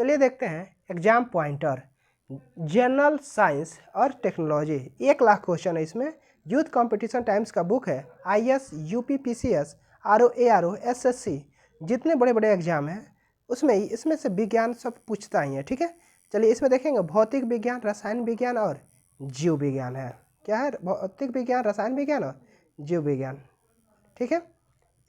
चलिए देखते हैं एग्जाम पॉइंटर, जनरल साइंस और टेक्नोलॉजी। 1 लाख क्वेश्चन है इसमें। यूथ कंपटीशन टाइम्स का बुक है। IAS, UP, PCS, RO, ARO, SSC जितने बड़े बड़े एग्जाम हैं उसमें इसमें से विज्ञान सब पूछता ही है। ठीक है, चलिए इसमें देखेंगे भौतिक विज्ञान, रसायन विज्ञान और जीव विज्ञान है। क्या है? भौतिक विज्ञान, रसायन विज्ञान और जीव विज्ञान। ठीक है,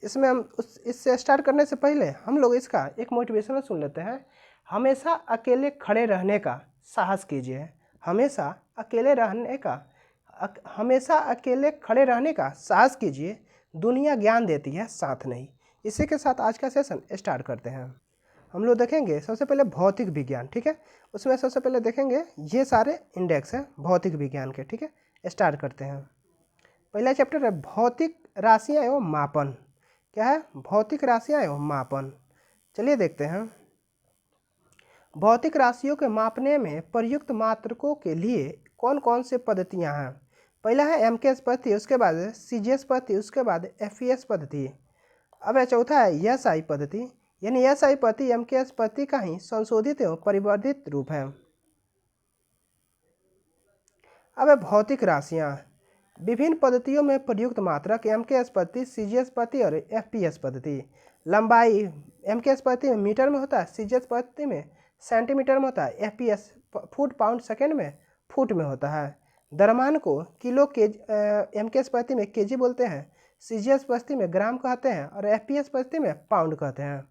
इसमें हम इससे स्टार्ट करने से पहले हम लोग इसका एक मोटिवेशनल सुन लेते हैं। हमेशा अकेले खड़े रहने का साहस कीजिए। हमेशा अकेले खड़े रहने का साहस कीजिए। दुनिया ज्ञान देती है, साथ नहीं। इसी के साथ आज का सेशन स्टार्ट करते हैं। हम लोग देखेंगे सबसे पहले भौतिक विज्ञान। ठीक है, उसमें सबसे पहले देखेंगे ये सारे इंडेक्स हैं भौतिक विज्ञान के। ठीक है, स्टार्ट करते हैं। पहला चैप्टर है भौतिक राशियाँ एवं मापन। क्या है? भौतिक राशियाँ एवं मापन। चलिए देखते हैं। भौतिक राशियों के मापने में प्रयुक्त मात्रकों के लिए कौन कौन से पद्धतियाँ हैं? पहला है MKS पद्धति, उसके बाद CGS पद्धति, उसके बाद FES पद्धति। अब चौथा है SI पद्धति, यानी SI पद्धति MKS पद्धति का ही संशोधित एवं परिवर्धित रूप है। अब भौतिक राशियाँ, विभिन्न पद्धतियों में प्रयुक्त मात्रक MKS पद्धति, CGS पद्धति और FPS पद्धति। लंबाई MKS पद्धति में मीटर में होता है, CGS पद्धति में सेंटीमीटर में होता है, FPS फुट पाउंड सेकेंड में फुट में होता है। द्रव्यमान को किलो MKS पद्धति में केजी बोलते हैं, CGS पद्धति में ग्राम कहते हैं और FPS पद्धति में पाउंड कहते हैं।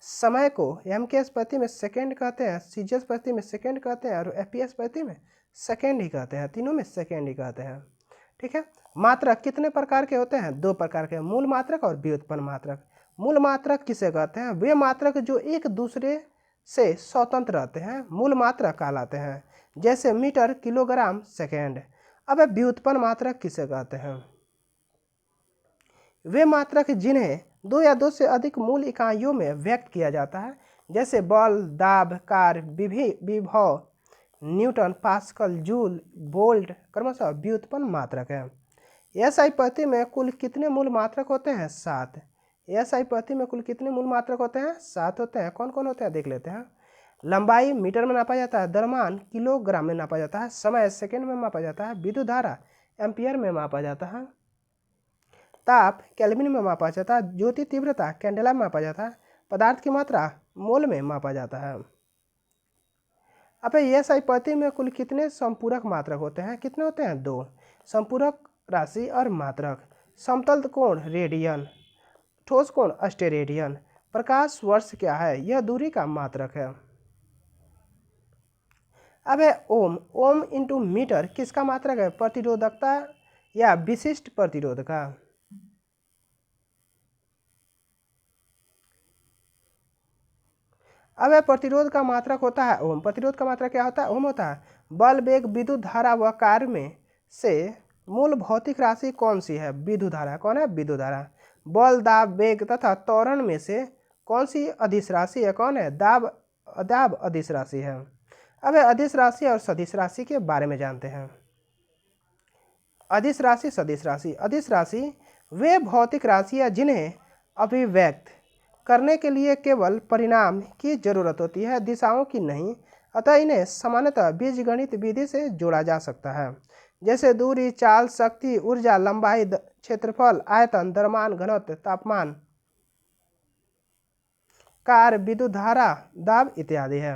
समय को MKS पद्धति में सेकेंड कहते हैं, CGS पद्धति में सेकेंड कहते हैं और FPS पद्धति में सेकेंड ही कहते हैं। तीनों में सेकेंड ही कहते हैं। ठीक है, मात्रक कितने प्रकार के होते हैं? 2 प्रकार के, मूल मात्रक और व्युत्पन्न मात्रक। मूल मात्रक किसे कहते हैं? वे मात्रक जो एक दूसरे से स्वतंत्र रहते हैं मूल मात्रक कहलाते हैं, जैसे मीटर, किलोग्राम, सेकेंड। अब व्युत्पन्न मात्रक किसे कहते हैं? वे मात्रक जिन्हें 2 या 2 से अधिक मूल इकाइयों में व्यक्त किया जाता है, जैसे बल, दाब, कार्य, विभव, न्यूटन, पास्कल, जूल, वोल्ट, क्रमशः व्युत्पन्न मात्रक है। SI पद्धति में कुल कितने मूल मात्रक होते हैं? 7। SI पद्धति में कुल कितने मूल मात्रक होते हैं? 7 होते हैं। कौन कौन होते हैं देख लेते हैं। लंबाई मीटर में नापा जाता है, द्रव्यमान किलोग्राम में नापा जाता है, समय सेकेंड में मापा जाता है, विद्युत धारा एम्पियर में मापा जाता है, ताप केल्विन में मापा जाता है, ज्योति तीव्रता कैंडेला में मापा जाता है, पदार्थ की मात्रा मोल में मापा जाता है। अब SI पद्धति में कुल कितने संपूरक मात्रक होते हैं? कितने होते हैं? 2। संपूरक राशि और मात्रक। समतल कोण रेडियन, ठोस कोण अस्टेरेडियन। प्रकाश वर्ष क्या है? यह दूरी का मात्रक है। अब ओम। ओम इंटू मीटर किसका मात्रक है? प्रतिरोधकता या विशिष्ट प्रतिरोध का। अब प्रतिरोध का मात्रक होता है ओम। प्रतिरोध का मात्रक क्या होता है? ओम होता है। बल, वेग, विद्युत धारा व कार्य में से मूल भौतिक राशि कौन सी है? विद्युत धारा। कौन है? विद्युत धारा। बल, दाब, वेग तथा त्वरण में से कौन सी अदिश राशि है? कौन है? दाब अदिश राशि है। अब अदिश राशि और सदिश राशि के बारे में जानते हैं। अदिश राशि, सदिश राशि। अदिश राशि वे भौतिक राशियाँ जिन्हें अभिव्यक्त करने के लिए केवल परिणाम की जरूरत होती है, दिशाओं की नहीं। अतः इन्हें सामान्यतः बीजगणित विधि से जोड़ा जा सकता है, जैसे दूरी, चाल, शक्ति, ऊर्जा, लंबाई, क्षेत्रफल, आयतन, द्रव्यमान, घनत्व, तापमान, कार्य, विद्युत धारा, दाब इत्यादि है।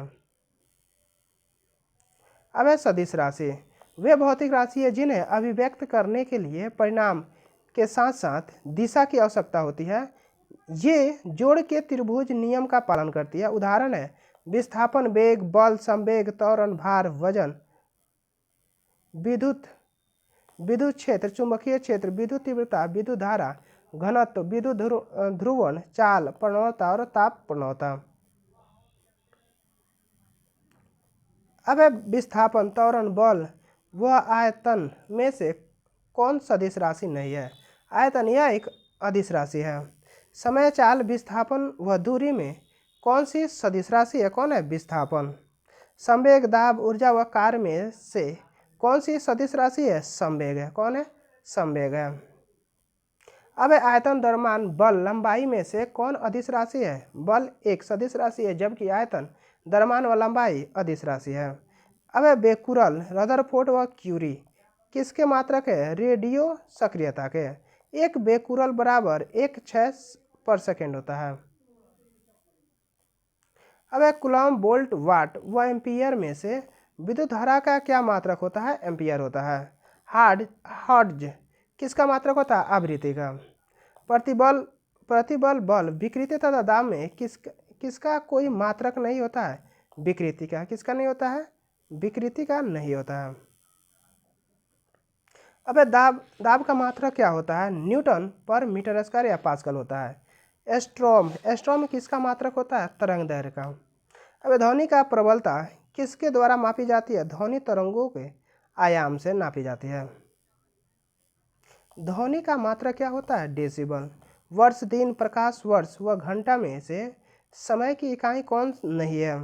अब है सदिश राशि। वे भौतिक राशि है जिन्हें अभिव्यक्त करने के लिए परिणाम के साथ साथ दिशा की आवश्यकता होती है। ये जोड़ के त्रिभुज नियम का पालन करती है। उदाहरण है विस्थापन, वेग, बल, संवेग, त्वरण, भार, वजन, विद्युत क्षेत्र, चुंबकीय क्षेत्र, विद्युत तीव्रता, विद्युत धारा, घनत्व, विद्युत ध्रुवण, चाल प्रवणता और ताप प्रवणता। अब विस्थापन, त्वरण, बल व आयतन में से कौन सदिश राशि नहीं है? आयतन यह एक अदिश राशि है। समय, चाल, विस्थापन व दूरी में कौन सी सदिश राशि है? कौन है? विस्थापन। संवेग, दाब, ऊर्जा व कार्य में से कौन सी सदिश राशि है? संवेग है। कौन है? संवेग है। अब आयतन, द्रव्यमान, बल, लंबाई में से कौन अदिश राशि है? बल एक सदिश राशि है, जबकि आयतन, द्रव्यमान व लंबाई अदिश राशि है। अब बेकुरल, रदरफोर्ड व क्यूरी किसके मात्रक है? रेडियो सक्रियता के। एक बेकुरल बराबर 1/6/सेकंड होता है। अब कूलॉम, वोल्ट, वाट व एम्पियर में से विद्युत धारा का क्या मात्रक होता है? एम्पियर होता है। हर्ट्ज किसका मात्रक होता है? आवृत्ति का। प्रतिबल बल विकृति तथा दाब में किसका कोई मात्रक नहीं होता है? विकृति का। किसका नहीं होता है? विकृति का नहीं होता है। अब दाब का मात्रक क्या होता है? न्यूटन पर मीटर स्क्वायर या पास्कल होता है। एस्ट्रोम किसका मात्रक होता है? तरंग दैर्घ्य का। अब ध्वनि का प्रबलता किसके द्वारा मापी जाती है? ध्वनि तरंगों के आयाम से नापी जाती है। ध्वनि का मात्रक क्या होता है? डेसिबल। वर्ष, दिन, प्रकाश वर्ष व घंटा में से समय की इकाई कौन नहीं है?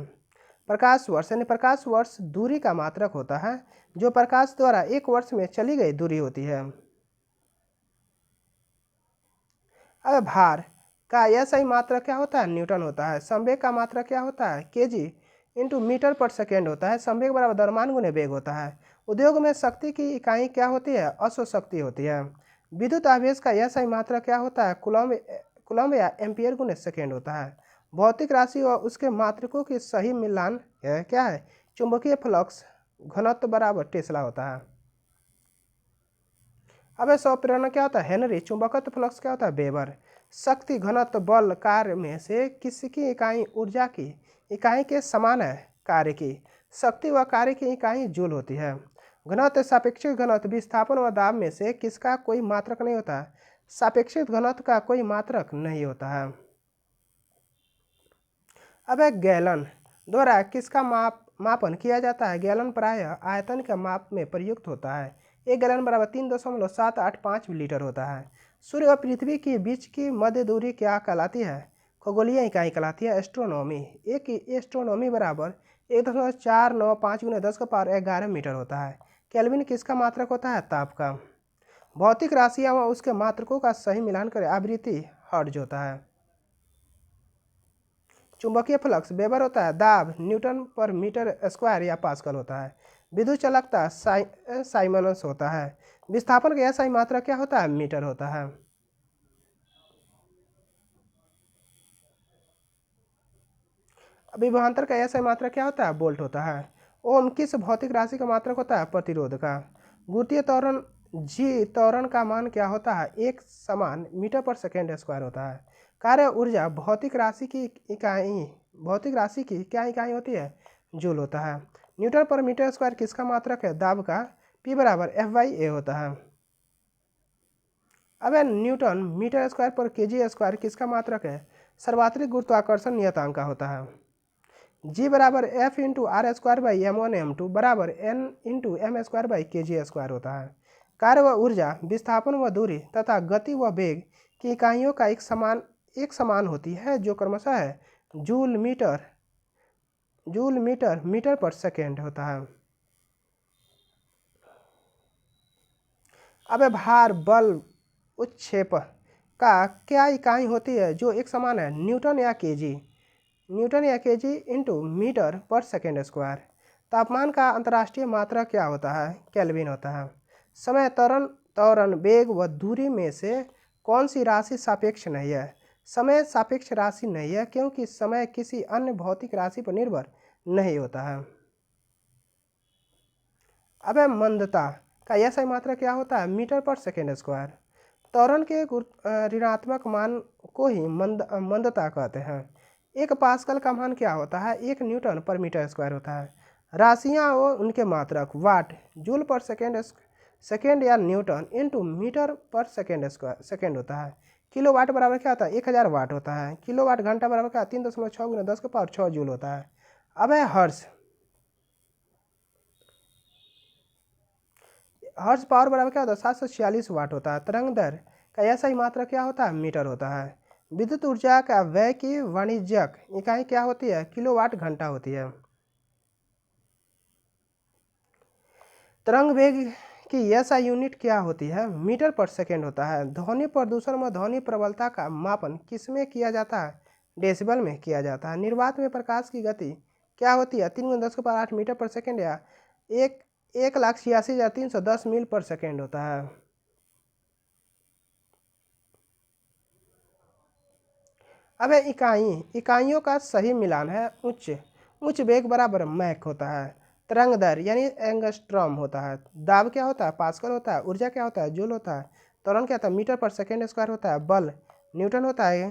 प्रकाश वर्ष, यानी प्रकाश वर्ष दूरी का मात्रक होता है जो प्रकाश द्वारा एक वर्ष में चली गई दूरी होती है। अब भार का यह सही मात्रक क्या होता है? न्यूटन होता है। संवेग का मात्रक क्या होता है? केजी इंटू मीटर पर सेकेंड होता है। संवेग बराबर द्रव्यमान गुने वेग होता है। उद्योग में शक्ति की इकाई क्या होती है? अश्व शक्ति होती है। विद्युत आवेश का यह सही मात्रक क्या होता है? कूलॉम या एम्पियर गुने सेकेंड होता है। भौतिक राशि और उसके मात्रकों की सही मिलान क्या है? चुंबकीय फ्लक्स घनत्व बराबर टेस्ला होता है। अब स्वप्रेरणा क्या होता है? हेनरी। चुंबकत्व फ्लक्स क्या होता है? वेबर। शक्ति, घनत्व, बल, कार्य में से किसकी इकाई ऊर्जा की इकाई के समान है? कार्य की। शक्ति व कार्य की इकाई जूल होती है। घनत्व, सापेक्षिक घनत्व, विस्थापन व दाब में से किसका कोई मात्रक नहीं होता? सापेक्षिक घनत्व का कोई मात्रक नहीं होता है। अब गैलन द्वारा किसका मापन किया जाता है? गैलन प्रायः आयतन के माप में प्रयुक्त होता है। एक गैलन बराबर 3.785 लीटर होता है। सूर्य और पृथ्वी के बीच की मध्य दूरी क्या कहलाती है? खगोलीय इकाई कहलाती है एस्ट्रोनॉमी। एक एस्ट्रोनॉमी बराबर 1.495 × 10⁻11 मीटर होता है। केल्विन किसका मात्रक होता है? ताप का। भौतिक राशियाँ व उसके मात्रकों का सही मिलान कर आवृत्ति हर्ट्ज होता है। चुंबकीय फ्लक्स वेबर होता है। दाब न्यूटन पर मीटर स्क्वायर या पास्कल होता है। विद्युत चालकता साइमनस होता है। विस्थापन का यह सही मात्रा क्या होता है? मीटर होता है। विभवांतर का यह सही मात्रा क्या होता है? वोल्ट होता है। ओम किस भौतिक राशि का मात्रक होता है? प्रतिरोध का। गुरुत्वीय त्वरण जी त्वरण का मान क्या होता है? एक समान मीटर पर सेकेंड स्क्वायर होता है। कार्य ऊर्जा भौतिक राशि की क्या इकाई होती है? जूल होता है। न्यूटन पर मीटर स्क्वायर किसका मात्रक है? दाब का। P बराबर F/A होता है। अब न्यूटन मीटर स्क्वायर पर केजी स्क्वायर किसका मात्रक है? सर्वात्रिक गुरुत्वाकर्षण नियतांक का होता है। G बराबर F × R²/m1m2 बराबर N × m²/kg² होता है। कार्य व ऊर्जा, विस्थापन व दूरी तथा गति व वेग की इकाइयों का एक समान होती है जो क्रमशः है जूल, मीटर पर सेकेंड होता है। अब भार, बल, उत्क्षेप का क्या इकाई होती है जो एक समान है? न्यूटन या केजी इंटू मीटर पर सेकेंड स्क्वायर। तापमान का अंतर्राष्ट्रीय मात्रा क्या होता है? केल्विन होता है। समय, त्वरण, वेग व दूरी में से कौन सी राशि सापेक्ष नहीं है? समय सापेक्ष राशि नहीं है क्योंकि समय किसी अन्य भौतिक राशि पर निर्भर नहीं होता है। अब मंदता का यह सही मात्रा क्या होता है? मीटर पर सेकेंड स्क्वायर। त्वरण के ऋणात्मक मान को ही मंदता कहते हैं। एक पास्कल का मान क्या होता है? 1 न्यूटन पर मीटर स्क्वायर होता है। राशियाँ और उनके मात्रक वाट, जूल पर सेकेंड या न्यूटन इंटू मीटर पर सेकेंड होता है। किलोवाट बराबर क्या होता है? 1000 वाट होता है। किलोवाट घंटा बराबर क्या? 3.6 × 10⁻6 जूल होता है। अब है हर्ट्ज पावर बराबर क्या होता है? 746 वाट होता है। तरंग दर का यह सही मात्रा क्या होता है? मीटर होता है। विद्युत ऊर्जा का व्यय की वाणिज्यिक इकाई क्या होती है? किलोवाट घंटा होती है। तरंग वेग की ऐसा यूनिट क्या होती है? मीटर पर सेकेंड होता है। ध्वनि प्रदूषण व ध्वनि प्रबलता का मापन किसमें किया जाता है? डेसिबल में किया जाता है। निर्वात में प्रकाश की गति क्या होती है? 3 × 10⁸ मीटर पर सेकेंड या 1,86,310 मील पर सेकेंड होता है। अब है इकाइयों का सही मिलान है उच्च उच्च वेग बराबर मैक होता है। तरंग दर यानी एंगस्ट्रॉम होता है। दाब क्या होता है? पास्कल होता है। ऊर्जा क्या होता है? जूल होता है। त्वरण क्या होता है? मीटर पर सेकेंड स्क्वायर होता है। बल न्यूटन होता है।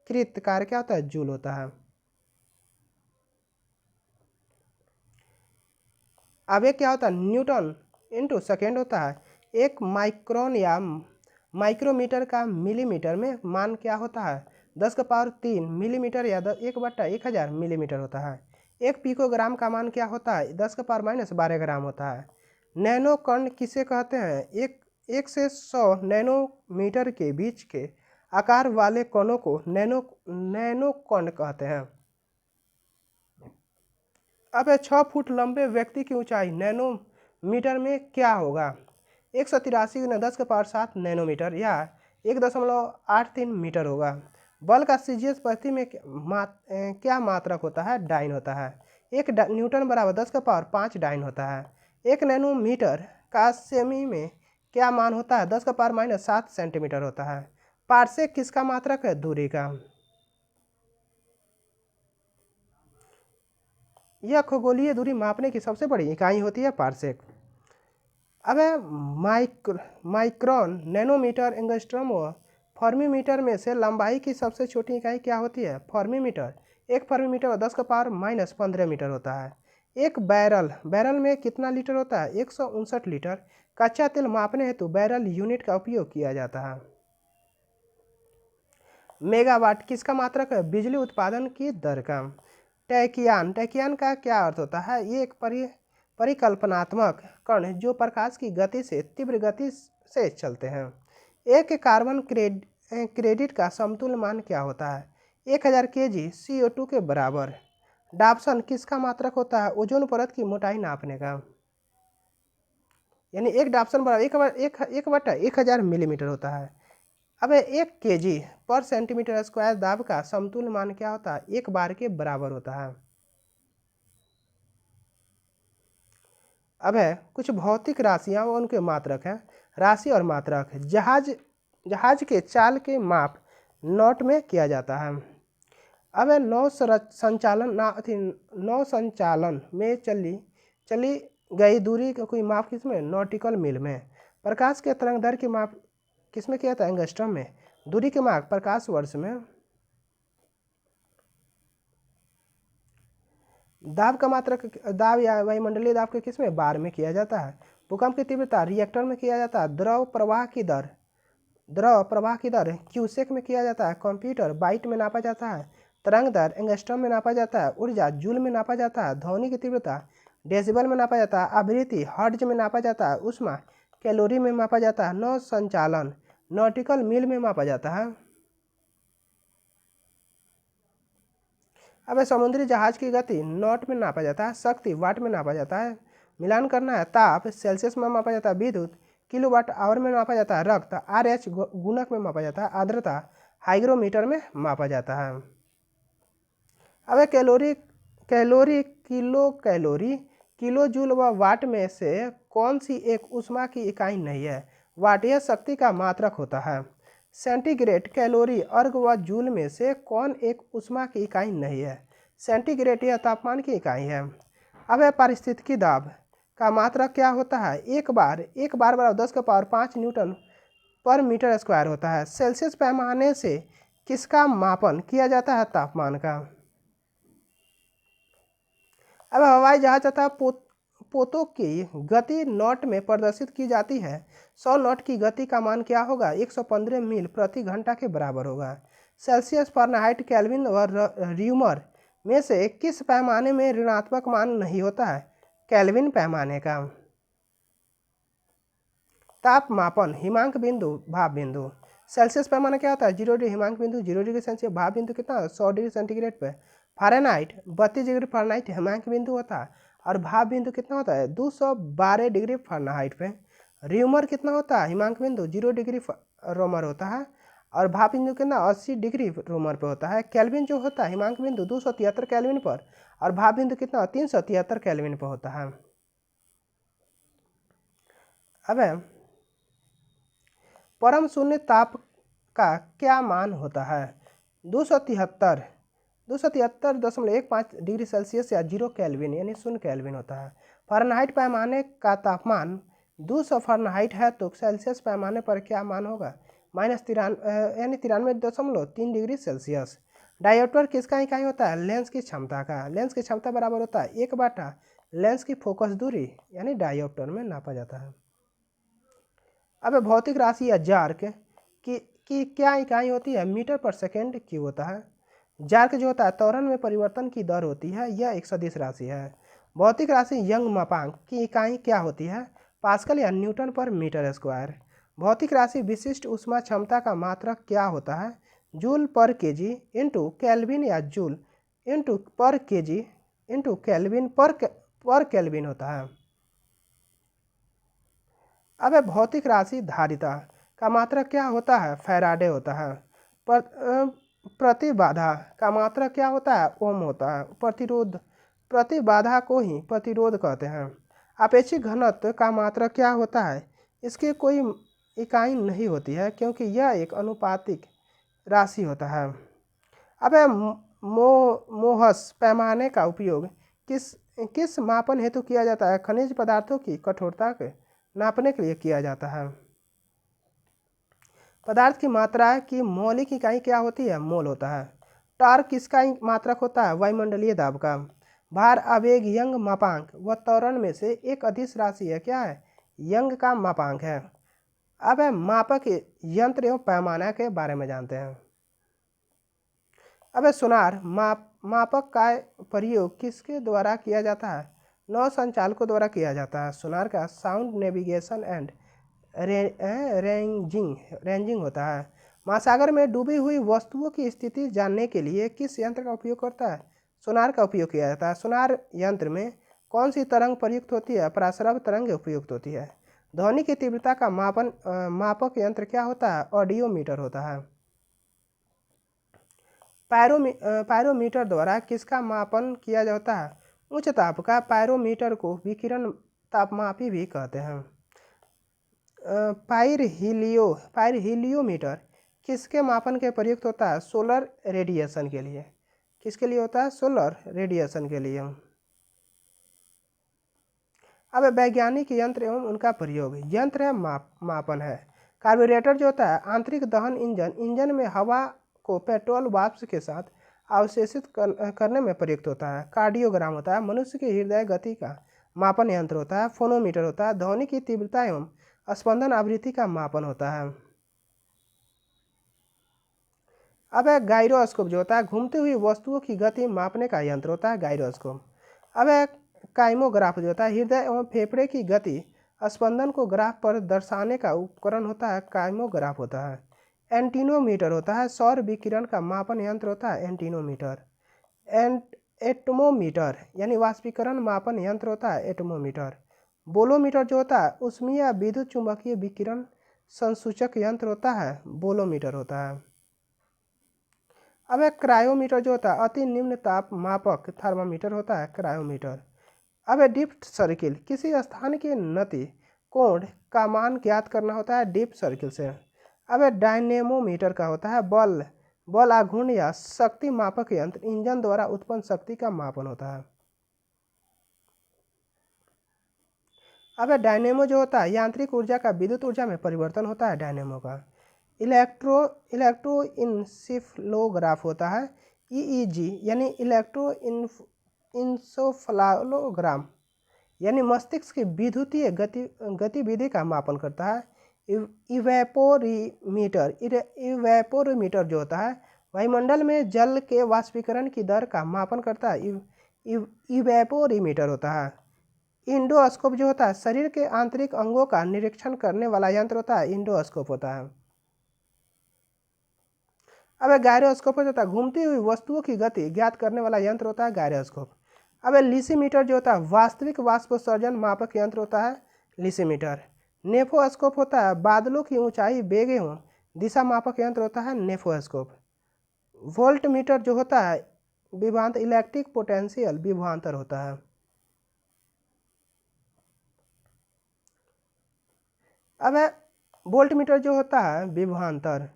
कृत कार्य क्या होता है? जूल होता है। आवेग क्या होता है? न्यूटन इंटू सेकेंड होता है। एक माइक्रोन या माइक्रोमीटर का मिलीमीटर में मान क्या होता है? 10⁻³ मिलीमीटर या 1/1000 मिलीमीटर होता है। एक पिकोग्राम का मान क्या होता है? 10⁻−12 ग्राम होता है। नैनो कण किसे कहते हैं? एक से 100 नैनोमीटर के बीच के आकार वाले कणों को नैनो कण कहते हैं। अब 6 फुट लंबे व्यक्ति की ऊंचाई नैनोमीटर में क्या होगा? 183 × 10⁻7 नैनोमीटर या 1.83 मीटर होगा। बल का सीजीएस प्रति में क्या मात्रक होता है? डाइन होता है। एक न्यूटन बराबर 10⁻5 डाइन होता है। एक नैनोमीटर का सेमी में क्या मान होता है? 10⁻−7 सेंटीमीटर होता है। पारसेक किसका मात्रक है? दूरी का। यह खगोलीय दूरी मापने की सबसे बड़ी इकाई होती है पारसेक। अब है माइक्रोन, नैनोमीटर, एंगस्ट्रॉम व फर्मीमीटर में से लंबाई की सबसे छोटी इकाई क्या होती है? फर्मीमीटर। एक फर्मीमीटर 10⁻−15 मीटर होता है। एक बैरल में कितना लीटर होता है? 159 लीटर। कच्चा तेल मापने हेतु बैरल यूनिट का उपयोग किया जाता है। मेगावाट किसका मात्रक है? बिजली उत्पादन की दर का। टैकियान का क्या अर्थ होता है? ये एक परिकल्पनात्मक कण जो प्रकाश की गति से तीव्र गति से चलते हैं। एक कार्बन क्रेडिट का समतुल्य मान क्या होता है? 1000 kg CO2 के बराबर। डाप्सन किसका मात्रक होता है? ओजोन परत की मोटाई नापने का। यानी एक डाप्सन बराबर 1/1000 मिलीमीटर होता है। अब 1 kg पर सेंटीमीटर स्क्वायर दाब का समतुल्य मान क्या होता है? 1 बार के बराबर होता है। अब है कुछ भौतिक राशियां व उनके मात्रक हैं। राशि और मात्रक। जहाज के चाल के माप नॉट में किया जाता है। अब है नौ संचालन में चली गई दूरी का कोई माप किसमें? नॉटिकल मील में। प्रकाश के तरंग दर की माप किसमें किया जाता है? एंगस्ट्रॉम में। दूरी के माप प्रकाश वर्ष में। दाब का मात्रक दाब या वायुमंडलीय दाब के किसमें? बार में किया जाता है। भूकंप की तीव्रता रिएक्टर में किया जाता है। द्रव प्रवाह की दर क्यूसेक में किया जाता है। कंप्यूटर बाइट में नापा जाता है। तरंग दर एंगस्ट्रॉम में नापा जाता है। ऊर्जा जूल में नापा जाता है। ध्वनि की तीव्रता डेसिबल में नापा जाता है। आवृत्ति हर्ट्ज में नापा जाता है। ऊष्मा कैलोरी में मापा जाता है। नौ संचालन नॉटिकल मील में मापा जाता है। अब समुद्री जहाज की गति नॉट में नापा जाता है। शक्ति वाट में नापा जाता है। मिलान करना है। ताप सेल्सियस में मापा जाता है। विद्युत किलोवाट आवर में मापा जाता है। रक्त RH गुणक में मापा जाता है। आर्द्रता हाइग्रोमीटर में मापा जाता है। अब किलो जूल व वाट में से कौन सी एक ऊष्मा की इकाई नहीं है? वाट यह शक्ति का मात्रक होता है। सेंटीग्रेड, कैलोरी, अर्ग व जूल में से कौन एक ऊष्मा की इकाई नहीं है? सेंटीग्रेड यह तापमान की इकाई है। अब है पारिस्थितिकी दाब का मात्रक क्या होता है? एक बार बराबर 10⁵ न्यूटन पर मीटर स्क्वायर होता है। सेल्सियस पैमाने से किसका मापन किया जाता है? तापमान का। अब हवाई जहाज तथा पोतों की गति नॉट में प्रदर्शित की जाती है। 100 नॉट की गति का मान क्या होगा? 115 मील प्रति घंटा के बराबर होगा। सेल्सियस, फ़ारेनहाइट, केल्विन व र्यूमर में से किस पैमाने में ऋणात्मक मान नहीं होता है? केल्विन पैमाने का। ताप मापन हिमांक बिंदु, भाप बिंदु। सेल्सियस पैमाना क्या होता है? 0 डिग्री हिमांक बिंदु, 0 डिग्री सेल्सियस। भाप बिंदु कितना? 100 डिग्री सेंटीग्रेड पे। फ़ारेनहाइट 32 डिग्री फ़ारेनहाइट हिमांक बिंदु होता है। और भाप बिंदु कितना होता है? 212 डिग्री फ़ारेनहाइट पे। र्यूमर कितना होता है? हिमांक बिंदु 0 डिग्री रोमर होता है। और भाप बिंदु कितना 80 डिग्री रोमन पे होता है। केल्विन जो होता है हिमांक बिंदु 273 केल्विन पर और भाप बिंदु कितना 373 केल्विन पर होता है। अब परम शून्य ताप का क्या मान होता है? 273.15 डिग्री सेल्सियस या 0 केल्विन यानी 0 केल्विन होता है। फ़ारेनहाइट पैमाने का तापमान 200 फ़ारेनहाइट है तो सेल्सियस पैमाने पर क्या मान होगा? यानी 93.3 डिग्री सेल्सियस। डायोप्टर किसका इकाई होता है? लेंस की क्षमता का। लेंस की क्षमता बराबर होता है 1/, लेंस की फोकस दूरी यानी डायोप्टर में नापा जाता है। अब भौतिक राशि या जार्क की क्या इकाई होती है? मीटर पर सेकेंड क्यूब होता है। जार्क जो होता है त्वरण में परिवर्तन की दर होती है, यह एक सदिश राशि है। भौतिक राशि यंग मापांक की इकाई क्या होती है? पास्कल या न्यूटन पर मीटर स्क्वायर। भौतिक राशि विशिष्ट ऊष्मा क्षमता का मात्रक क्या होता है? जूल पर केजी इंटू केल्विन या जूल इंटू पर केजी इंटू केल्विन पर केल्विन होता है। अब भौतिक राशि धारिता का मात्रक क्या होता है? फैराडे होता है। प्रतिबाधा का मात्रक क्या होता है? ओम होता है। प्रतिबाधा को ही प्रतिरोध कहते हैं। आपेक्षिक घनत्व का मात्रक क्या होता है? इसकी कोई इकाई नहीं होती है क्योंकि यह एक अनुपातिक राशि होता है। अब मोहस पैमाने का उपयोग किस मापन हेतु किया जाता है? खनिज पदार्थों की कठोरता के नापने के लिए किया जाता है। पदार्थ की मात्रा की मौलिक इकाई क्या होती है? मोल होता है। टॉर्क किसका मात्रक होता है? वायुमंडलीय दाब का। भार आवेग यंग मापांक व त्वरण में से एक अदिश राशि है, क्या है? यंग का मापांक है। अब मापक यंत्र एवं पैमाना के बारे में जानते हैं। अब सोनार मापक का प्रयोग किसके द्वारा किया जाता है? नौ संचालकों द्वारा किया जाता है। सोनार का साउंड नेविगेशन एंड रेंजिंग होता है। महासागर में डूबी हुई वस्तुओं की स्थिति जानने के लिए किस यंत्र का उपयोग करता है? सोनार का उपयोग किया जाता है। सोनार यंत्र में कौन सी तरंग प्रयुक्त होती है? पराश्रव तरंग उपयुक्त होती है। ध्वनि की तीव्रता का मापक यंत्र क्या होता है? ऑडियोमीटर होता है। पायरोमीटर द्वारा किसका मापन किया जाता है? उच्च ताप का। पायरोमीटर को विकिरण तापमापी भी कहते हैं। पायरहीलियोमीटर किसके मापन के प्रयुक्त होता है? सोलर रेडिएशन के लिए। किसके लिए होता है? सोलर रेडिएशन के लिए। अब वैज्ञानिक यंत्र एवं उनका प्रयोग। यंत्र है मापन है। कार्बोरेटर जो होता है आंतरिक दहन इंजन में हवा को पेट्रोल वाष्प के साथ अवशोषित करने में प्रयुक्त होता है। कार्डियोग्राम होता है मनुष्य के हृदय गति का मापन यंत्र होता है। फोनोमीटर होता है ध्वनि की तीव्रता एवं स्पंदन आवृत्ति का मापन होता है। अब गायरोस्कोप जो होता है घूमती हुई वस्तुओं की गति मापने का यंत्र होता है गायरोस्कोप। अब काइमोग्राफ जो होता है हृदय एवं फेफड़े की गति स्पंदन को ग्राफ पर दर्शाने का उपकरण होता है काइमोग्राफ होता है। एंटीनोमीटर होता है सौर विकिरण का मापन यंत्र होता है एंटीनोमीटर। एटमोमीटर यानी वाष्पीकरण मापन यंत्र होता है एटमोमीटर। बोलोमीटर जो होता है ऊष्मीय विद्युत चुंबकीय विकिरण संसूचक यंत्र होता है बोलोमीटर होता है। अब क्रायोमीटर जो होता है अति निम्न ताप मापक थर्मामीटर होता है क्रायोमीटर। अब डिप्ट सर्किल किसी स्थान के नति कोण का मान ज्ञात करना होता है डिप्ट सर्किल से। अब डायनेमोमीटर का होता है बल आघूर्ण या शक्ति मापक यंत्र इंजन द्वारा उत्पन्न शक्ति का मापन होता है। अब डायनेमो जो होता है यांत्रिक ऊर्जा का विद्युत ऊर्जा में परिवर्तन होता है डायनेमो का। इलेक्ट्रोइंसेफलोग्राफ होता है ईईजी यानी इलेक्ट्रो इंसेफलोग्राम यानी मस्तिष्क की विद्युतीय गतिविधि का मापन करता है। इवेपोरीमीटर जो होता है वायुमंडल में जल के वाष्पीकरण की दर का मापन करता है इवेपोरीमीटर होता है। इंडोस्कोप जो होता है शरीर के आंतरिक अंगों का निरीक्षण करने वाला यंत्र होता है इंडोस्कोप होता है। अब गायरोस्कोप होता है घूमती हुई वस्तुओं की गति ज्ञात करने वाला यंत्र होता है गायरोस्कोप। अब लिसीमीटर जो होता है वास्तविक वाष्पोत्सर्जन मापक यंत्र होता है लिसीमीटर। नेफोस्कोप होता है बादलों की ऊंचाई वेग एवं दिशा मापक यंत्र होता है नेफोस्कोप। वोल्ट मीटर जो होता है विभवांतर, इलेक्ट्रिक पोटेंशियल विभवांतर होता है। अब है वोल्ट मीटर जो होता है विभवांतर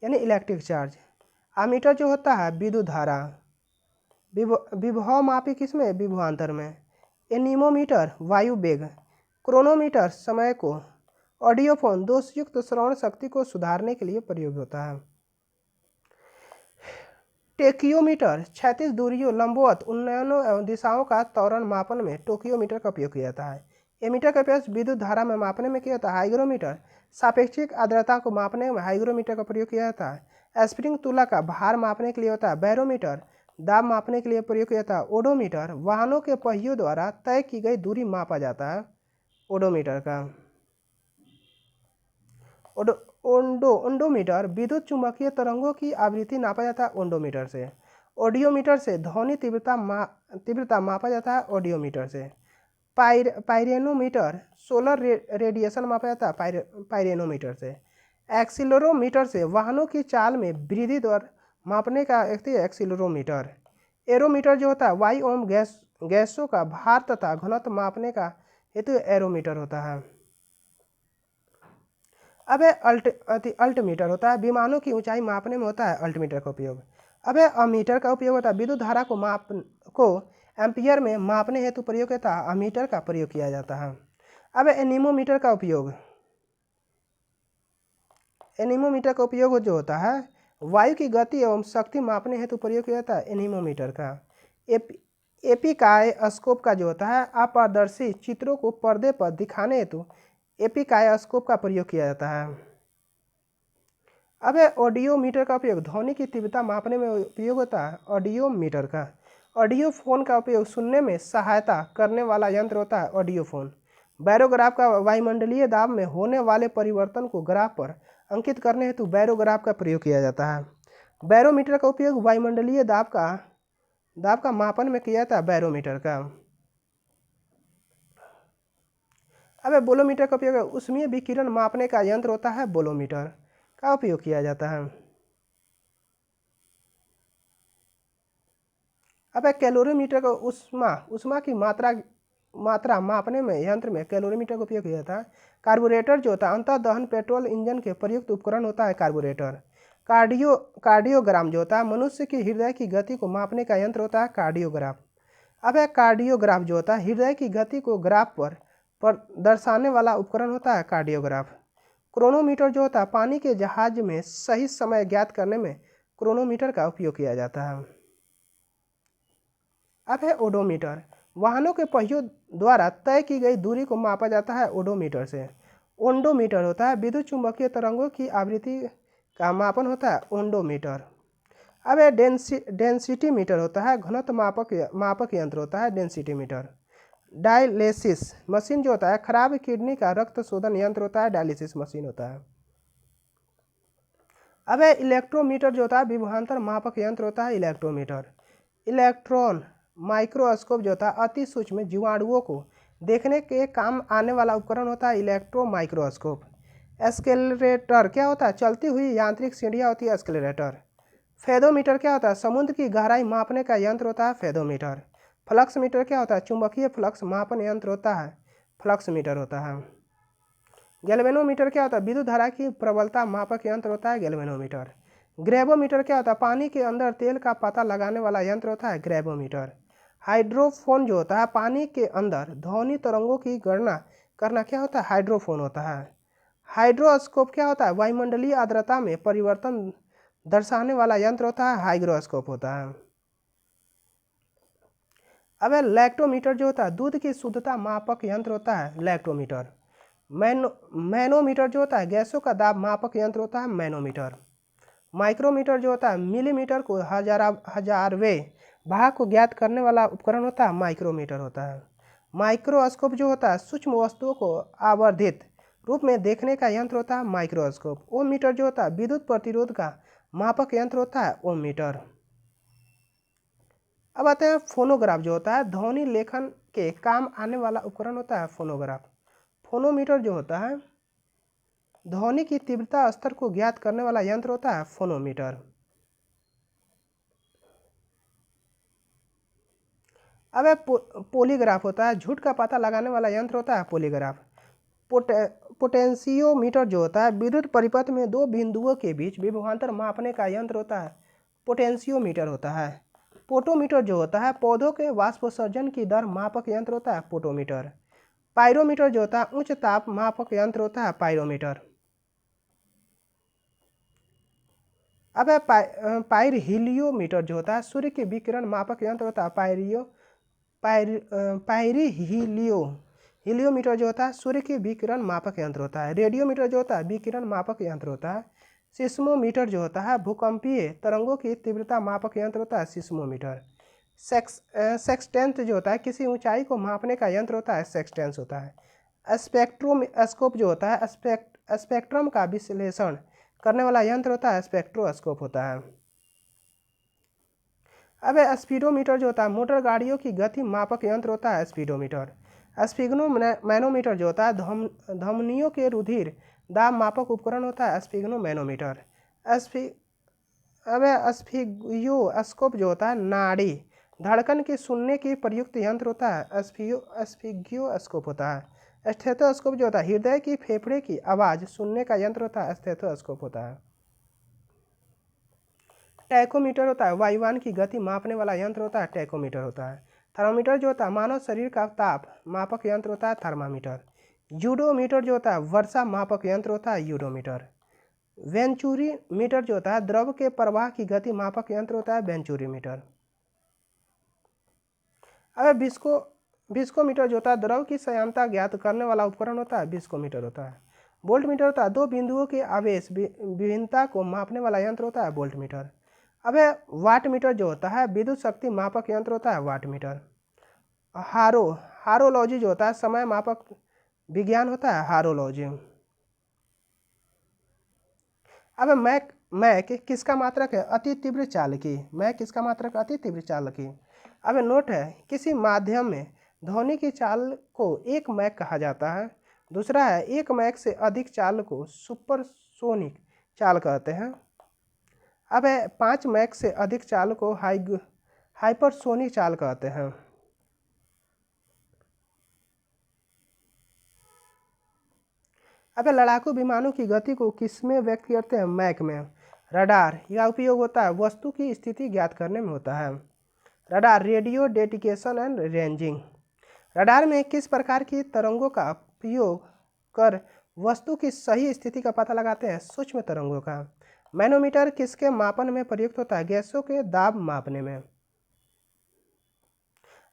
यानी इलेक्ट्रिक चार्ज। आमीटर जो होता है विद्युत धारा। विभव मापी किसमें? विभवांतर में। एनीमोमीटर वायु वेग। क्रोनोमीटर समय को। ऑडियोफोन दोषयुक्त श्रवण शक्ति को सुधारने के लिए प्रयोग होता है। टेकियोमीटर क्षैतिज दूरियों, लंबवत उन्नयनों एवं दिशाओं का त्वरण मापन में टोकियोमीटर का उपयोग किया जाता है। एमीटर का उपयोग विद्युत धारा में मापने में किया जाता है। हाइग्रोमीटर सापेक्षिक आर्द्रता को मापने में हाइग्रोमीटर का प्रयोग किया जाता है। स्प्रिंग तुला का भार मापने के लिए होता है। बैरोमीटर दाब मापने के लिए प्रयोग किया जाता है। ओडोमीटर वाहनों के पहियों द्वारा तय की गई दूरी मापा जाता है। ओडोमीटर का ओंडोमीटर विद्युत चुंबकीय तरंगों की आवृत्ति नापा जाता है ओंडोमीटर से। ऑडियोमीटर से ध्वनि तीव्रता मापा जाता है ऑडियोमीटर से। पायरेनोमीटर सोलर रेडिएशन मापा जाता है पायरेनोमीटर से। एक्सीलरोमीटर से वाहनों की चाल में वृद्धि दर मापने का एक एक्सीलरोमीटर। एरोमीटर जो होता है वायु एवं गैसों का भार तथा घनत्व मापने का हेतु एरोमीटर होता है। अब है अल्टमीटर होता है विमानों की ऊंचाई मापने में होता है अल्टमीटर का उपयोग। अब है अमीटर का उपयोग होता है विद्युत धारा को एम्पियर में मापने हेतु प्रयोग होता है अमीटर का प्रयोग किया जाता है। अब एनीमोमीटर का उपयोग। एनीमोमीटर का उपयोग जो होता है वायु की गति एवं शक्ति मापने हेतु प्रयोग किया जाता है एनीमोमीटर का। एपिकायस्कोप का जो होता है अपारदर्शी चित्रों को पर्दे पर दिखाने हेतु एपिकायस्कोप का प्रयोग किया जाता है। अब ऑडियोमीटर का उपयोग ध्वनि की तीव्रता मापने में उपयोग होता है ऑडियोमीटर का। ऑडियोफोन का उपयोग सुनने में सहायता करने वाला यंत्र होता है ऑडियोफोन। बैरोग्राफ का वायुमंडलीय दाब में होने वाले परिवर्तन को ग्राफ पर अंकित करने हेतु बैरोग्राफ का प्रयोग किया जाता है। बैरोमीटर का उपयोग वायुमंडलीय दाब का मापन में किया जाता है बैरोमीटर का। अब बोलोमीटर का उपयोग उष्मीय विकिरण मापने का यंत्र होता है बोलोमीटर का उपयोग किया जाता है। अब कैलोरीमीटर का उष्मा की मात्रा मापने में यंत्र में कैलोरीमीटर का उपयोग किया जाता है। कार्बोरेटर जो होता है अंतः दहन पेट्रोल इंजन के प्रयुक्त उपकरण होता है कार्बोरेटर। कार्डियोग्राम जो होता है मनुष्य की हृदय की गति को मापने का यंत्र होता है कार्डियोग्राफ। अब कार्डियोग्राफ जो होता है हृदय की गति को ग्राफ पर दर्शाने वाला उपकरण होता है कार्डियोग्राफ। क्रोनोमीटर जो होता है पानी के जहाज में सही समय ज्ञात करने में क्रोनोमीटर का उपयोग किया जाता है। अब है ओडोमीटर वाहनों के पहियों द्वारा तय की गई दूरी को मापा जाता है ओडोमीटर से। ओंडोमीटर होता है विद्युत चुंबकीय तरंगों की आवृत्ति का मापन होता है ओंडोमीटर। अब है डेंसिटी मीटर होता है घनत्व मापक यंत्र होता है डेंसिटी मीटर। डायलिसिस मशीन जो होता है खराब किडनी का रक्त शोधन यंत्र होता है डायलिसिस मशीन होता है। अब है इलेक्ट्रोमीटर जो होता है विभवांतर मापक यंत्र होता है इलेक्ट्रोमीटर। इलेक्ट्रॉन माइक्रोस्कोप जो होता है अति सूक्ष्म जीवाणुओं को देखने के काम आने वाला उपकरण होता है इलेक्ट्रो माइक्रोस्कोप। एस्केलेरेटर क्या होता है चलती हुई यांत्रिक सीढ़ियाँ होती है एस्केलेरेटर। फेदोमीटर क्या होता है समुद्र की गहराई मापने का यंत्र होता है फेदोमीटर। फ्लक्स मीटर क्या होता है चुंबकीय फ्लक्स मापन यंत्र होता है फ्लक्स मीटर होता है। गैल्वेनोमीटर क्या होता है विद्युत धारा की प्रबलता मापक यंत्र होता है गैल्वेनोमीटर। ग्रेवोमीटर क्या होता है पानी के अंदर तेल का पता लगाने वाला यंत्र होता है ग्रेवोमीटर। हाइड्रोफोन जो होता है पानी के अंदर ध्वनि तरंगों की गणना करना क्या होता है हाइड्रोफोन होता है। हाइड्रोस्कोप क्या होता है वायुमंडलीय आर्द्रता में परिवर्तन दर्शाने वाला यंत्र होता है हाइग्रोस्कोप होता है। अब लैक्टोमीटर जो होता है दूध की शुद्धता मापक यंत्र होता है लैक्टोमीटर। मैनोमीटर जो होता है गैसों का दाब मापक यंत्र होता है मैनोमीटर। माइक्रोमीटर जो होता है मिलीमीटर को हजारवें भाग को ज्ञात करने वाला उपकरण होता है माइक्रोमीटर होता है। माइक्रोस्कोप जो होता है सूक्ष्म वस्तुओं को आवर्धित रूप में देखने का यंत्र होता है माइक्रोस्कोप। ओम मीटर जो होता है विद्युत प्रतिरोध का मापक यंत्र होता है ओम मीटर। अब आते हैं फोनोग्राफ जो होता है ध्वनि लेखन के काम आने वाला उपकरण होता है फोनोग्राफ। फोनोमीटर जो होता है ध्वनि की तीव्रता स्तर को ज्ञात करने वाला यंत्र होता है फोनोमीटर। अब पोलीग्राफ होता है, झूठ का पता लगाने वाला यंत्र होता है पोलीग्राफ। पोटेंशियोमीटर जो होता है विद्युत परिपथ में दो बिंदुओं के बीच विभवांतर मापने का यंत्र होता है पोटेंशियोमीटर होता है। पोटोमीटर जो होता है पौधों के वाष्पोत्सर्जन की दर मापक यंत्र होता है पोटोमीटर। पायरोमीटर जो होता है उच्च ताप मापक यंत्र होता है पायरोमीटर। अब पायरिहिलियोमीटर जो होता है सूर्य के विकिरण मापक यंत्र होता है हिलियोमीटर जो होता है सूर्य के विकिरण मापक यंत्र होता है। रेडियोमीटर जो होता है विकिरण मापक यंत्र होता है। सिस्मोमीटर जो होता है भूकंपीय तरंगों की तीव्रता मापक यंत्र होता है सिस्मोमीटर। सेक्सटेंस जो होता है किसी ऊंचाई को मापने का यंत्र होता है सेक्सटेंस होता है। स्पेक्ट्रोस्कोप जो होता है स्पेक्ट्रम का विश्लेषण करने वाला यंत्र होता है स्पेक्ट्रोस्कोप होता है। अब स्पीडोमीटर जो होता है मोटर गाड़ियों की गति मापक यंत्र होता है स्पीडोमीटर। स्पिग्नोमैनोमीटर जो होता है धमनियों के रुधिर दाब मापक उपकरण होता है स्पिग्नोमैनोमीटर। स्फिगियोस्कोप जो होता है नाड़ी धड़कन की सुनने की प्रयुक्त यंत्र होता है स्फिगियोस्कोप होता है। स्टेथोस्कोप जो होता है हृदय की फेफड़े की आवाज़ सुनने का यंत्र होता है स्टेथोस्कोप होता है। टैकोमीटर होता है वायुयान की गति मापने वाला यंत्र होता है टैकोमीटर होता है। थर्मोमीटर जो होता है मानव शरीर का ताप मापक यंत्र होता है थर्मामीटर। यूडोमीटर जो होता है वर्षा मापक यंत्र होता है यूडोमीटर। वेंचुरी मीटर जो होता है द्रव के प्रवाह की गति मापक यंत्र होता है वेंचुरी मीटर। अब विस्कोमीटर जो होता है द्रव की संयमता ज्ञात करने वाला उपकरण होता है विस्कोमीटर होता है। वोल्ट मीटर होता है दो बिंदुओं के आवेश विभिन्नता को मापने वाला यंत्र होता है वोल्ट मीटर। अब वाट मीटर जो होता है विद्युत शक्ति मापक यंत्र होता है वाट मीटर। हारोलॉजी जो होता है समय मापक विज्ञान होता है हारोलॉजी। अब मैक किसका मात्रक है अति तीव्र चालकी। मैक किसका मात्रक अति तीव्र चालकी। अब नोट है किसी माध्यम में ध्वनि की चाल को एक मैक कहा जाता है। दूसरा है एक मैक से अधिक चाल को सुपरसोनिक चाल कहते हैं। अब 5 मैक से अधिक चाल को हाइपरसोनिक चाल कहते हैं। अब लड़ाकू विमानों की गति को किसमें व्यक्त करते हैं मैक में। रडार यह उपयोग होता है वस्तु की स्थिति ज्ञात करने में होता है। Radar radio detection and ranging. Radar में किस प्रकार की तरंगों का उपयोग कर वस्तु की सही स्थिति का पता लगाते हैं सूक्ष्म तरंगों का। मैनोमीटर किसके मापन में प्रयुक्त होता है गैसों के दाब मापने में।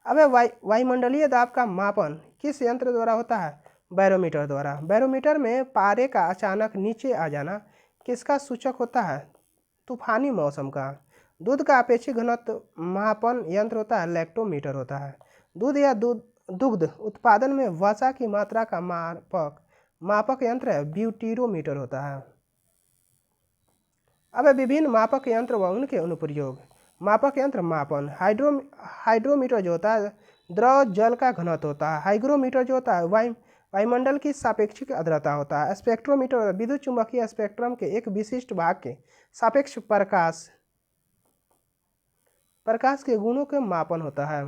अब वायुमंडलीय दाब का मापन किस यंत्र द्वारा होता है बैरोमीटर द्वारा। बैरोमीटर में पारे का अचानक नीचे आ जाना किसका सूचक होता है तूफानी मौसम का। दूध का अपेक्षित घनत्व मापन यंत्र होता है लैक्टोमीटर होता है। दूध या दुग्ध उत्पादन में वसा की मात्रा का मापक यंत्र है ब्यूटीरोमीटर होता है। अब विभिन्न मापक यंत्र व उनके अनुप्रयोग। मापक यंत्र मापन हाइड्रोमीटर जो होता है द्रव जल का घनत्व होता है। हाइग्रोमीटर जो होता है वायुमंडल की सापेक्षिक आर्द्रता होता है। स्पेक्ट्रोमीटर विद्युत चुंबकीय स्पेक्ट्रम के एक विशिष्ट भाग के सापेक्ष प्रकाश के गुणों के मापन होता है।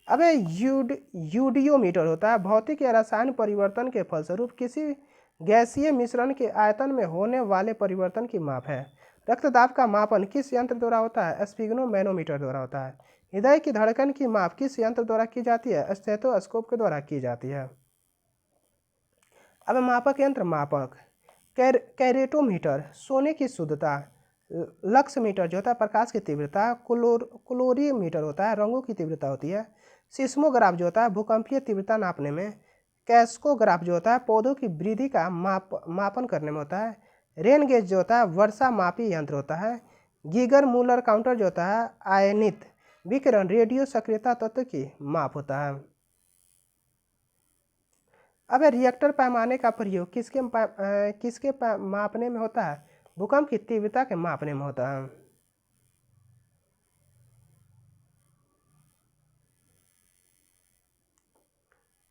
अब यूडियोमीटर होता है भौतिक या रासायन परिवर्तन के फलस्वरूप किसी गैसीय मिश्रण के आयतन में होने वाले परिवर्तन की माप है। रक्तदाब का मापन किस यंत्र द्वारा होता है स्पिग्नोमैनोमीटर द्वारा होता है। हृदय की धड़कन की माप किस यंत्र द्वारा की जाती है स्टेथोस्कोप के द्वारा की जाती है। अब मापक यंत्र मापक कैरेटोमीटर सोने की शुद्धता। लक्समीटर जो होता है प्रकाश की तीव्रता। क्लोरीमीटर होता है रंगों की तीव्रता होती है। सिस्मोग्राफ जो होता है भूकंपीय तीव्रता नापने में। कैस्कोग्राफ जो होता है पौधों की वृद्धि का मापन करने में होता है। रेन गेज जो होता है वर्षा मापी यंत्र होता है। गीगर मूलर काउंटर जो होता है आयनित विकिरण रेडियो सक्रियता तत्व की माप होता है। अब रिएक्टर पैमाने का प्रयोग किसके मापने में होता है भूकंप की तीव्रता के मापने में होता है।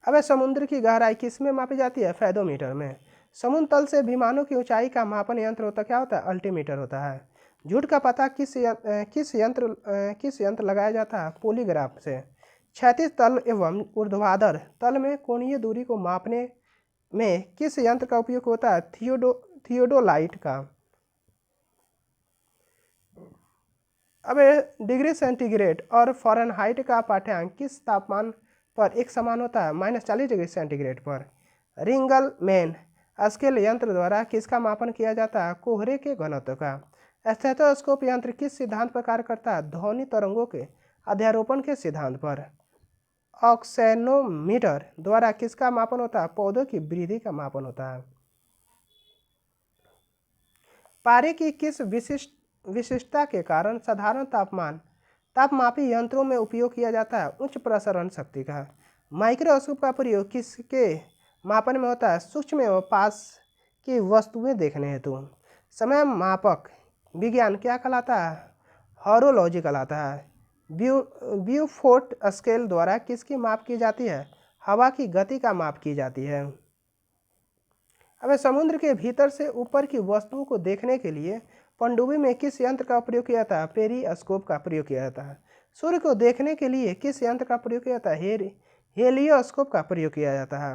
अब समुद्र की गहराई किस में मापी जाती है फेदोमीटर में। समुद्र तल से विमानों की ऊंचाई का मापन यंत्र होता क्या होता है? अल्टीमीटर होता है। झूठ का पता किस यंत्र लगाया जाता है? पॉलीग्राफ से। क्षैतिज तल एवं ऊर्ध्वाधर तल में कोणीय दूरी को मापने में किस यंत्र का उपयोग होता है? थियोडोलाइट का। अब डिग्री सेंटीग्रेड और फ़ारेनहाइट का पाठ्यांक किस तापमान पर एक समान होता है? -40 डिग्री सेंटीग्रेड पर। रिंगलमैन स्केल यंत्र द्वारा किसका मापन किया जाता है? कोहरे के घनत्व का। स्टेथोस्कोप यंत्र किस सिद्धांत पर कार्य करता है? ध्वनि तरंगों के अध्यारोपण के सिद्धांत पर। ऑक्सेनोमीटर द्वारा किसका मापन होता है? पौधों की वृद्धि का मापन होता है। पारे की किस विशिष्टता के कारण साधारण तापमापी यंत्रों में उपयोग किया जाता है? उच्च प्रसरण शक्ति का। माइक्रोस्कोप का प्रयोग किसके मापन में होता है? सूक्ष्म एवं पास की वस्तुएं देखने हेतु। समय मापक विज्ञान क्या कहलाता है? हॉरोलॉजी कहलाता है। ब्यूफोर्ट स्केल द्वारा किसकी माप की जाती है? हवा की गति का माप की जाती है। अब समुद्र के भीतर से ऊपर की वस्तुओं को देखने के लिए पनडुब्बी में किस यंत्र का प्रयोग किया जाता है? पेरिस्कोप का प्रयोग किया जाता है। सूर्य को देखने के लिए किस यंत्र का प्रयोग किया जाता है? हेलियोस्कोप का प्रयोग किया जाता है।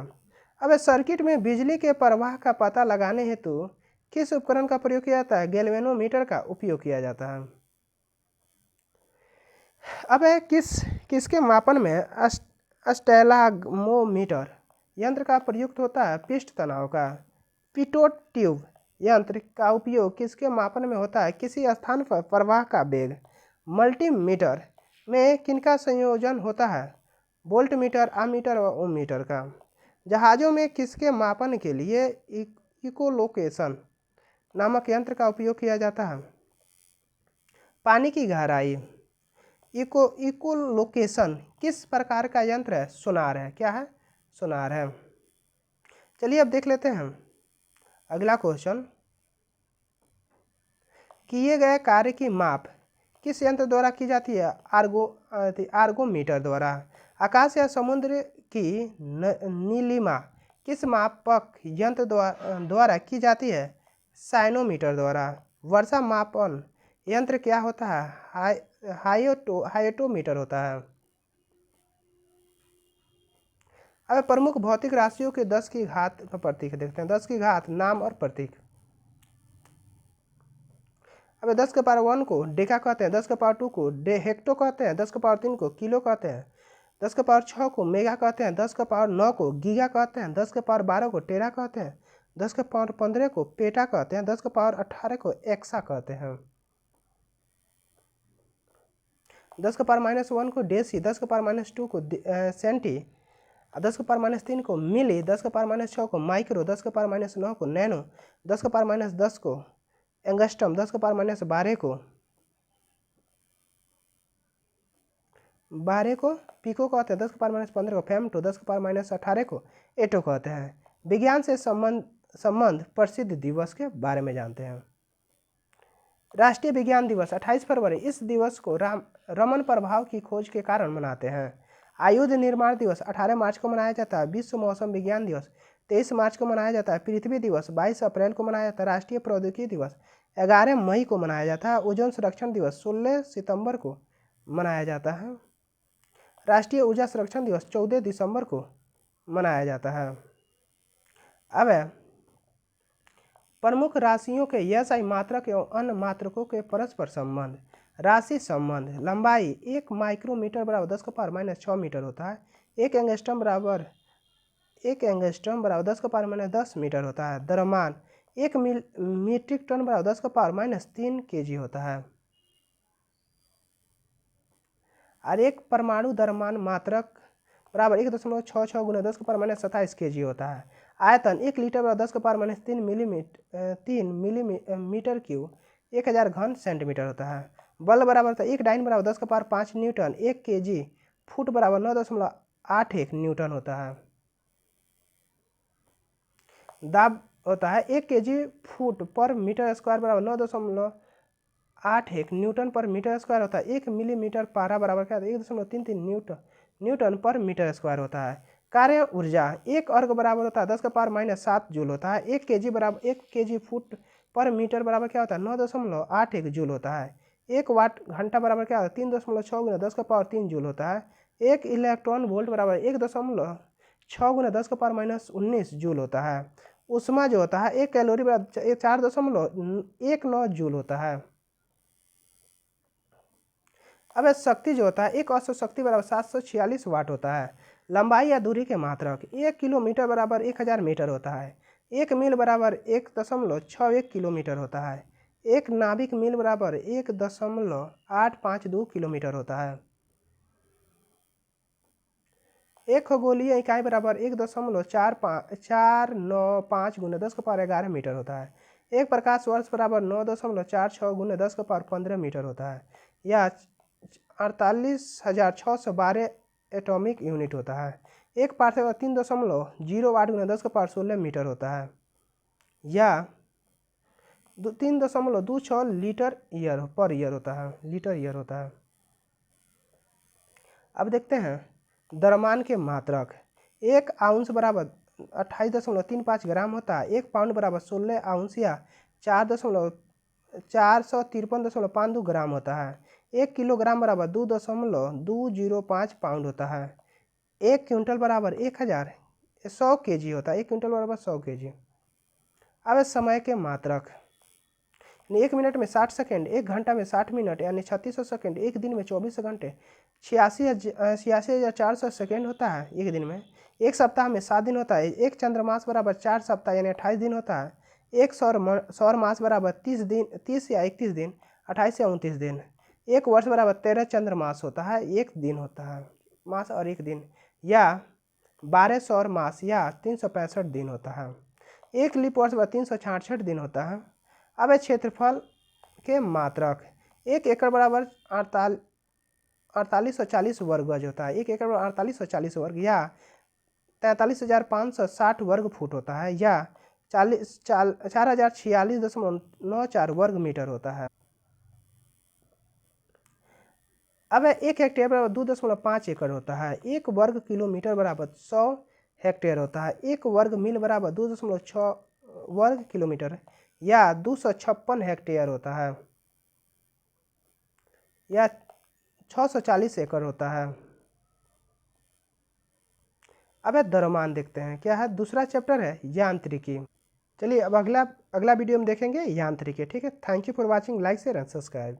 अब सर्किट में बिजली के प्रवाह का पता लगाने हेतु किस उपकरण का प्रयोग किया जाता है? गैल्वेनोमीटर का उपयोग किया जाता है। अब किसके मापन में स्टेलाग्मोमीटर यंत्र का प्रयुक्त होता है? पृष्ठ तनाव का। पिटोट ट्यूब यंत्र का उपयोग किसके मापन में होता है? किसी स्थान पर प्रवाह का वेग। मल्टीमीटर में किनका संयोजन होता है? वोल्टमीटर, आमीटर व ओम मीटर का। जहाज़ों में किसके मापन के लिए इकोलोकेशन नामक यंत्र का उपयोग किया जाता है? पानी की गहराई। इकोलोकेशन किस प्रकार का यंत्र है? सोनार है। क्या है? सोनार है। चलिए अब देख लेते हैं अगला क्वेश्चन। किए गए कार्य की माप किस यंत्र द्वारा की जाती है? आर्गोमीटर द्वारा। आकाश या समुद्र की नीलिमा किस मापक यंत्र द्वारा की जाती है? साइनोमीटर द्वारा। वर्षा मापन यंत्र क्या होता है? हाइटोमीटर होता है। अब प्रमुख भौतिक राशियों के 10 की घात का प्रतीक देखते हैं। 10 की घात नाम और प्रतीक। अब 10 के पावर 1 को डेका कहते हैं, 10 के पावर 2 को हेक्टो कहते हैं, 10 के पावर 3 को किलो कहते हैं, 10 के पावर 6 को मेगा कहते हैं, 10 के पावर 9 को गीगा कहते हैं, 10 के पावर 12 को टेरा कहते हैं, 10 के पावर 15 को पेटा कहते हैं, 10 के पावर 18 को एक्सा कहते हैं, 10 के पावर -1 को डेसी, 10 के पावर -2 को सेंटी, 10 के पावर -3 को मिली, 10 के पावर -6 को माइक्रो, 10 के पावर -9 को नैनो, 10 के पावर -10 को एंगस्ट्रम, 10 के पावर -12 को पिको कहते हैं, 10 के पावर -15 को फेमटो, 10 के पावर -18 को एटो कहते हैं। विज्ञान से संबंध प्रसिद्ध दिवस के बारे में जानते हैं। राष्ट्रीय विज्ञान दिवस 28 फरवरी। इस दिवस को रमन प्रभाव की खोज के कारण मनाते हैं। आयुध निर्माण दिवस 18 मार्च को मनाया जाता है। विश्व मौसम विज्ञान दिवस 23 मार्च को मनाया जाता है। पृथ्वी दिवस 22 अप्रैल को मनाया जाता है। राष्ट्रीय प्रौद्योगिकी दिवस 11 मई को मनाया जाता है। ओजोन संरक्षण दिवस 16 सितंबर को मनाया जाता है। राष्ट्रीय ऊर्जा संरक्षण दिवस 14 दिसंबर को मनाया जाता है। अब प्रमुख राशियों के SI मात्रक एवं अन्य मात्रकों के परस्पर संबंध। राशि संबंध। लंबाई 1 माइक्रोमीटर बराबर 10 के पावर -6 मीटर होता है। 1 एंगस्ट्रम बराबर 10 के पावर -10 मीटर होता है। द्रव्यमान 1 मीट्रिक टन बराबर 10 के पावर -3 kg होता है। और एक परमाणु द्रव्यमान मात्रक बराबर 1.66 गुना 10 के पावर -27 kg होता है। आयतन 1 लीटर बराबर 10 के पावर -3 मिलीमीटर क्यूब 1000 घन सेंटीमीटर होता है। बल बराबर होता है 1 डाइन बराबर 10 के पावर 5 न्यूटन, 1 kg फुट बराबर 9.81 न्यूटन होता है। दाब होता है 1 kg फुट पर मीटर स्क्वायर बराबर 9.81 न्यूटन पर मीटर स्क्वायर होता है। 1 मिलीमीटर पारा बराबर क्या होता है? 1.33 न्यूटन पर मीटर स्क्वायर होता है। कार्य ऊर्जा 1 अर्ग बराबर होता है 10⁻⁻7 जूल होता है। 1 kg फुट पर मीटर बराबर क्या होता है 9.81 जूल होता है। 1 वाट घंटा बराबर क्या होता है 3.6 × 10⁻³ जूल होता है। 1 इलेक्ट्रॉन वोल्ट बराबर 1.6 × 10⁻−19 जूल होता है। ऊष्मा जो होता है 1 कैलोरी बराबर 4.19 जूल होता है। अब शक्ति जो होता है एक औसत शक्ति बराबर 746 वाट होता है। लंबाई या दूरी के मात्रक 1 किलोमीटर बराबर 1000 मीटर होता है। 1 मील बराबर 1.61 किलोमीटर होता है। 1 नाभिक मील बराबर 1.852 किलोमीटर होता है। 1 खगोलीय इकाई बराबर 1.495 × 10⁻11 मीटर होता है। 1 प्रकाश वर्ष बराबर 9.46 × 10⁻15 मीटर होता है। यह 48,612 एटॉमिक यूनिट होता है। 1 पार्थिव 3.0 वाट × 10⁻16 मीटर होता है। या 3.26 लीटर ईयर पर ईयर होता है, लीटर ईयर होता है। अब देखते हैं द्रव्यमान के मात्रक। 1 आउंस बराबर 28.35 ग्राम होता है। 1 पाउंड बराबर 16 आउंस या 453.52 ग्राम होता है। 1 किलोग्राम बराबर 2.205 पाउंड होता है। 1 क्विंटल बराबर 100 kg होता है। 1 क्विंटल बराबर 100 kg। अब समय के मात्रक 1 मिनट में 60 सेकंड, 1 घंटा में 60 मिनट यानी 3600 सेकंड, 1 दिन में 24 घंटे 86,400 सेकंड होता है 1 दिन में। 1 सप्ताह में 7 दिन होता है। 1 चंद्रमास बराबर 4 सप्ताह यानी 28 दिन होता है। 1 सौर मास बराबर 30 या 31 दिन 28 या 29 दिन। 1 वर्ष बराबर 13 चंद्रमास होता है, 1 दिन होता है मास और 1 दिन, या 12 सौर मास या 365 दिन होता है। 1 लीप वर्ष बराबर 366 दिन होता है। अब क्षेत्रफल के मात्रक 1 एकड़ बराबर 4840 वर्ग गज होता है। 1 एकड़ बराबर 4840 वर्ग या 43,560 वर्ग फुट होता है, या 4046.94 वर्ग मीटर होता है। अब 1 हेक्टेयर बराबर 2.5 एकड़ होता है। 1 वर्ग किलोमीटर बराबर 100 हेक्टेयर होता है। 1 वर्ग मील बराबर 2.6 वर्ग किलोमीटर या 256 हेक्टेयर होता है, या 640 एकड़ होता है। अब द्रव्यमान देखते हैं क्या है। दूसरा चैप्टर है यांत्रिकी। चलिए अब अगला वीडियो में देखेंगे यांत्रिकी। ठीक है, thank you for watching, like share and subscribe.